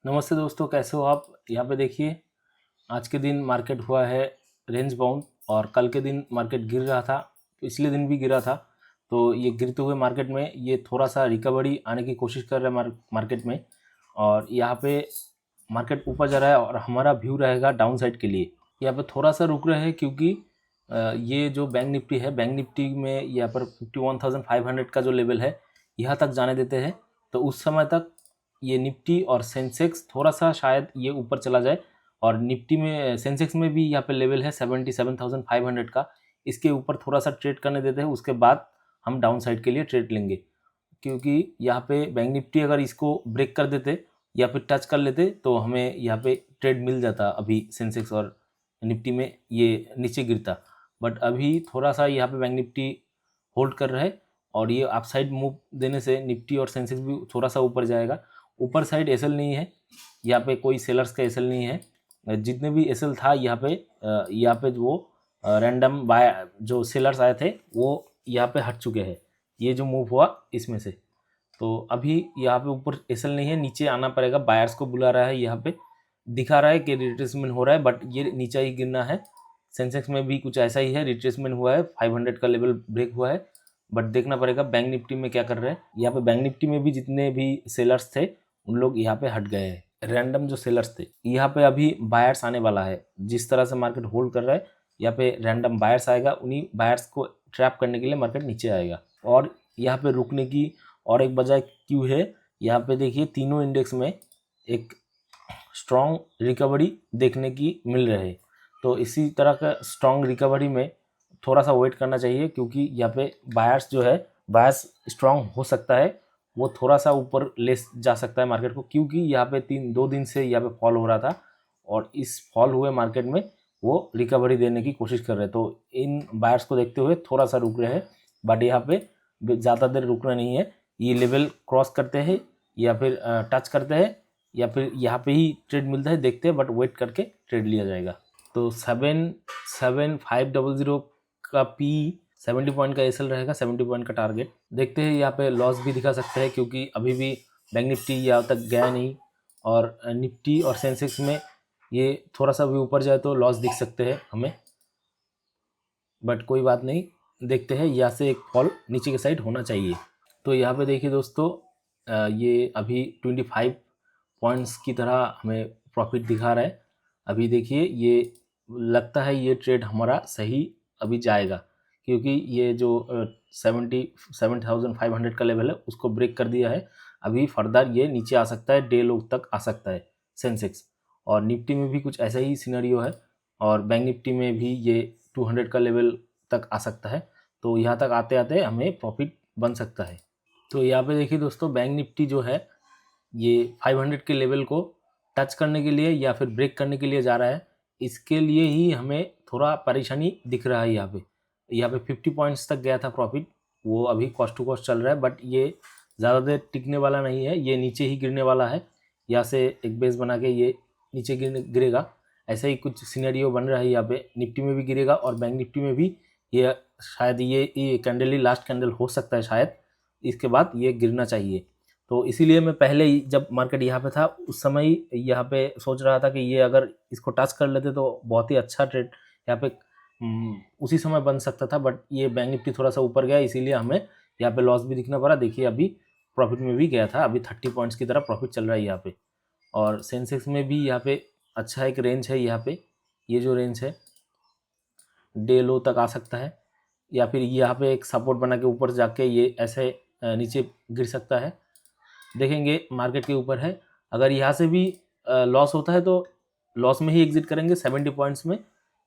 नमस्ते दोस्तों, कैसे हो आप। यहाँ पे देखिए, आज के दिन मार्केट हुआ है रेंज बाउंड और कल के दिन मार्केट गिर रहा था, पिछले दिन भी गिरा था। तो ये गिरते हुए मार्केट में ये थोड़ा सा रिकवरी आने की कोशिश कर रहा है मार्केट में। और यहाँ पे मार्केट ऊपर जा रहा है और हमारा व्यू रहेगा डाउन साइड के लिए। यहाँ पे थोड़ा सा रुक रहे हैं क्योंकि ये जो बैंक निफ्टी है, बैंक निफ्टी में यहाँ पर 51,500 का जो लेवल है यहाँ तक जाने देते हैं। तो उस समय तक ये निफ्टी और सेंसेक्स थोड़ा सा शायद ये ऊपर चला जाए। और निफ्टी में, सेंसेक्स में भी यहाँ पे लेवल है 77,500 का, इसके ऊपर थोड़ा सा ट्रेड करने देते हैं। उसके बाद हम डाउन साइड के लिए ट्रेड लेंगे, क्योंकि यहाँ पे बैंक निफ्टी अगर इसको ब्रेक कर देते या फिर टच कर लेते तो हमें यहाँ पे ट्रेड मिल जाता। अभी सेंसेक्स और निफ्टी में ये नीचे गिरता, बट अभी थोड़ा सा यहाँ पे बैंक निफ्टी होल्ड कर रहा है और ये अप साइड मूव देने से निफ्टी और सेंसेक्स भी थोड़ा सा ऊपर जाएगा। ऊपर साइड एसएल नहीं है, यहाँ पे कोई सेलर्स का एसएल नहीं है। जितने भी एसएल था यहाँ पे वो रैंडम बाय जो सेलर्स आए थे वो यहाँ पे हट चुके हैं, ये जो मूव हुआ इसमें से। तो अभी यहाँ पे ऊपर एसएल नहीं है, नीचे आना पड़ेगा। बायर्स को बुला रहा है, यहाँ पे दिखा रहा है कि रिट्रेसमेंट हो रहा है, बट ये नीचे ही गिरना है। सेंसेक्स में भी कुछ ऐसा ही है, रिट्रेसमेंट हुआ है, 500 का लेवल ब्रेक हुआ है। बट देखना पड़ेगा बैंक निफ्टी में क्या कर रहे हैं। यहाँ पे बैंक निफ्टी में भी जितने भी सेलर्स थे उन लोग यहाँ पे हट गए हैं। रैंडम जो सेलर्स थे, यहाँ पे अभी बायर्स आने वाला है। जिस तरह से मार्केट होल्ड कर रहा है, यहाँ पे रैंडम बायर्स आएगा, उन्हीं बायर्स को ट्रैप करने के लिए मार्केट नीचे आएगा। और यहाँ पे रुकने की और एक वजह क्यों है, यहाँ पे देखिए तीनों इंडेक्स में एक स्ट्रॉन्ग रिकवरी देखने की मिल रही है। तो इसी तरह का स्ट्रॉन्ग रिकवरी में थोड़ा सा वेट करना चाहिए, क्योंकि यहाँ पे बायर्स जो है, बायर्स स्ट्रॉन्ग हो सकता है, वो थोड़ा सा ऊपर ले जा सकता है मार्केट को। क्योंकि यहाँ पे 2 दिन से यहाँ पे फॉल हो रहा था और इस फॉल हुए मार्केट में वो रिकवरी देने की कोशिश कर रहे हैं। तो इन बायर्स को देखते हुए थोड़ा सा रुक रहे हैं, बट यहाँ पे ज़्यादा देर रुकना नहीं है। ये लेवल क्रॉस करते हैं या फिर टच करते हैं या फिर यहाँ पे ही ट्रेड मिलता है, देखते हैं, बट वेट करके ट्रेड लिया जाएगा। तो 77500 का पी, 70 पॉइंट का एसएल रहेगा, 70 पॉइंट का टारगेट। देखते हैं, यहाँ पे लॉस भी दिखा सकते हैं क्योंकि अभी भी बैंक निफ्टी यहाँ तक गया नहीं। और निफ्टी और सेंसेक्स में ये थोड़ा सा भी ऊपर जाए तो लॉस दिख सकते हैं हमें, बट कोई बात नहीं, देखते हैं। यहाँ से एक फॉल नीचे के साइड होना चाहिए। तो यहाँ पे देखिए दोस्तों, ये अभी 25 पॉइंट्स की तरह हमें प्रॉफिट दिखा रहा है। अभी देखिए, ये लगता है ये ट्रेड हमारा सही अभी जाएगा, क्योंकि ये जो 77,500 का लेवल है उसको ब्रेक कर दिया है। अभी फर्दर ये नीचे आ सकता है, डे लो तक आ सकता है सेंसेक्स। और निफ्टी में भी कुछ ऐसा ही सिनेरियो है, और बैंक निफ्टी में भी ये 200 का लेवल तक आ सकता है। तो यहाँ तक आते आते हमें प्रॉफिट बन सकता है। तो यहाँ पे देखिए दोस्तों, बैंक निफ्टी जो है ये 500 के लेवल को टच करने के लिए या फिर ब्रेक करने के लिए जा रहा है। इसके लिए ही हमें थोड़ा परेशानी दिख रहा है। यहाँ पे 50 पॉइंट्स तक गया था प्रॉफिट, वो अभी कॉस्ट टू कॉस्ट चल रहा है, बट ये ज़्यादा देर टिकने वाला नहीं है, ये नीचे ही गिरने वाला है। यहाँ से एक बेस बना के ये नीचे गिरेगा। ऐसा ही कुछ सिनेरियो बन रहा है। यहाँ पे निफ्टी में भी गिरेगा और बैंक निफ्टी में भी ये शायद ये कैंडल ही लास्ट कैंडल हो सकता है शायद, इसके बाद ये गिरना चाहिए। तो इसीलिए मैं पहले ही जब मार्केट यहाँ पे था उस समय ही यहाँ पे सोच रहा था कि ये अगर इसको टच कर लेते तो बहुत ही अच्छा ट्रेड यहाँ पे उसी समय बन सकता था। बट ये बैंक निफ्टी थोड़ा सा ऊपर गया, इसीलिए हमें यहाँ पे लॉस भी दिखना पड़ा। देखिए अभी प्रॉफिट में भी गया था, अभी 30 पॉइंट्स की तरह प्रॉफिट चल रहा है यहाँ पे। और सेंसेक्स में भी यहाँ पे अच्छा एक रेंज है। यहाँ पे ये जो रेंज है डे लो तक आ सकता है, या फिर यहाँ पे एक सपोर्ट बना के ऊपर जाके ये ऐसे नीचे गिर सकता है। देखेंगे, मार्केट के ऊपर है। अगर यहाँ से भी लॉस होता है तो लॉस में ही एग्जिट करेंगे 70 पॉइंट्स में।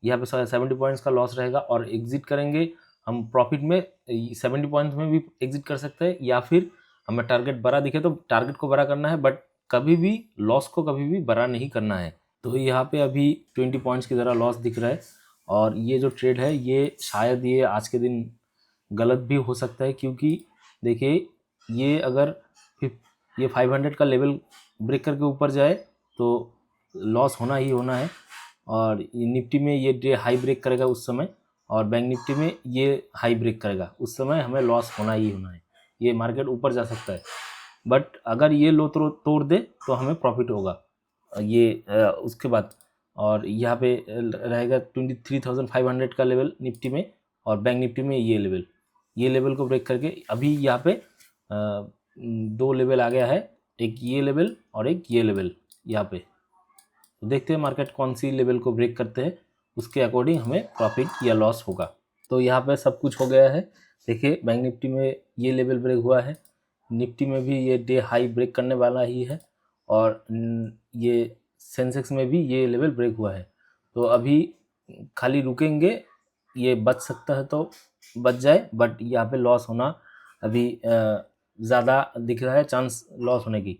यहाँ पे 70 पॉइंट्स का लॉस रहेगा और एग्जिट करेंगे हम प्रॉफिट में। 70 पॉइंट्स में भी एग्जिट कर सकते हैं, या फिर हमें टारगेट बड़ा दिखे तो टारगेट को बड़ा करना है, बट कभी भी लॉस को कभी भी बड़ा नहीं करना है। तो यहाँ पे अभी 20 पॉइंट्स की तरह लॉस दिख रहा है। और ये जो ट्रेड है ये शायद ये आज के दिन गलत भी हो सकता है, क्योंकि देखिए ये अगर ये 500 का लेवल ब्रेक करके ऊपर जाए तो लॉस होना ही होना है। और निफ्टी में ये डे हाई ब्रेक करेगा उस समय, और बैंक निफ्टी में ये हाई ब्रेक करेगा उस समय हमें लॉस होना ही होना है। ये मार्केट ऊपर जा सकता है, बट अगर ये लो तोड़ दे तो हमें प्रॉफिट होगा। ये उसके बाद और यहाँ पे रहेगा 23,500 का लेवल निफ्टी में, और बैंक निफ्टी में ये लेवल को ब्रेक करके अभी यहाँ पे 2 लेवल आ गया है, एक ये लेवल और एक ये लेवल यहाँ पे। तो देखते हैं मार्केट कौन सी लेवल को ब्रेक करते हैं, उसके अकॉर्डिंग हमें प्रॉफिट या लॉस होगा। तो यहाँ पे सब कुछ हो गया है। देखिए बैंक निफ्टी में ये लेवल ब्रेक हुआ है, निफ्टी में भी ये डे हाई ब्रेक करने वाला ही है, और ये सेंसेक्स में भी ये लेवल ब्रेक हुआ है। तो अभी खाली रुकेंगे, ये बच सकता है तो बच जाए, बट यहाँ पे लॉस होना अभी ज़्यादा दिख रहा है, चांस लॉस होने की।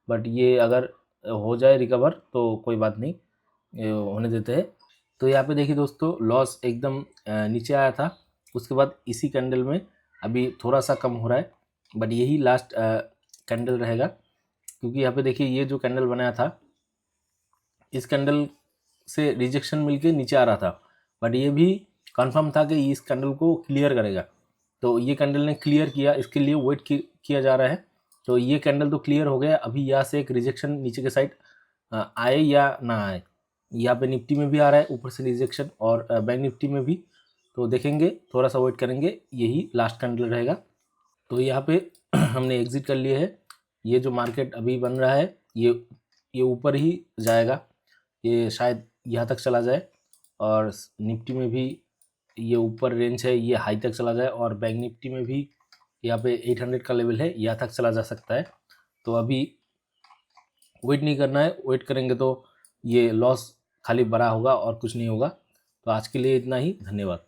बट ये अगर हो जाए रिकवर तो कोई बात नहीं, ये होने देते हैं। तो यहाँ पे देखिए दोस्तों, लॉस एकदम नीचे आया था, उसके बाद इसी कैंडल में अभी थोड़ा सा कम हो रहा है, बट यही लास्ट कैंडल रहेगा। क्योंकि यहाँ पे देखिए ये जो कैंडल बनाया था, इस कैंडल से रिजेक्शन मिलके नीचे आ रहा था, बट ये भी कंफर्म था कि इस कैंडल को क्लियर करेगा। तो ये कैंडल ने क्लियर किया, इसके लिए वेट किया जा रहा है। तो ये कैंडल तो क्लियर हो गया, अभी यहाँ से एक रिजेक्शन नीचे के साइड आए या ना आए। यहाँ पे निफ्टी में भी आ रहा है ऊपर से रिजेक्शन, और बैंक निफ्टी में भी। तो देखेंगे, थोड़ा सा वेट करेंगे, यही लास्ट कैंडल रहेगा। तो यहाँ पे हमने एग्जिट कर लिए है। ये जो मार्केट अभी बन रहा है, ये ऊपर ही जाएगा, ये शायद यहाँ तक चला जाए, और निफ्टी में भी ये ऊपर रेंज है, ये हाई तक चला जाए, और बैंक निफ्टी में भी यहाँ पे 800 का लेवल है, यहाँ तक चला जा सकता है। तो अभी वेट नहीं करना है, वेट करेंगे तो ये लॉस खाली बड़ा होगा और कुछ नहीं होगा। तो आज के लिए इतना ही, धन्यवाद।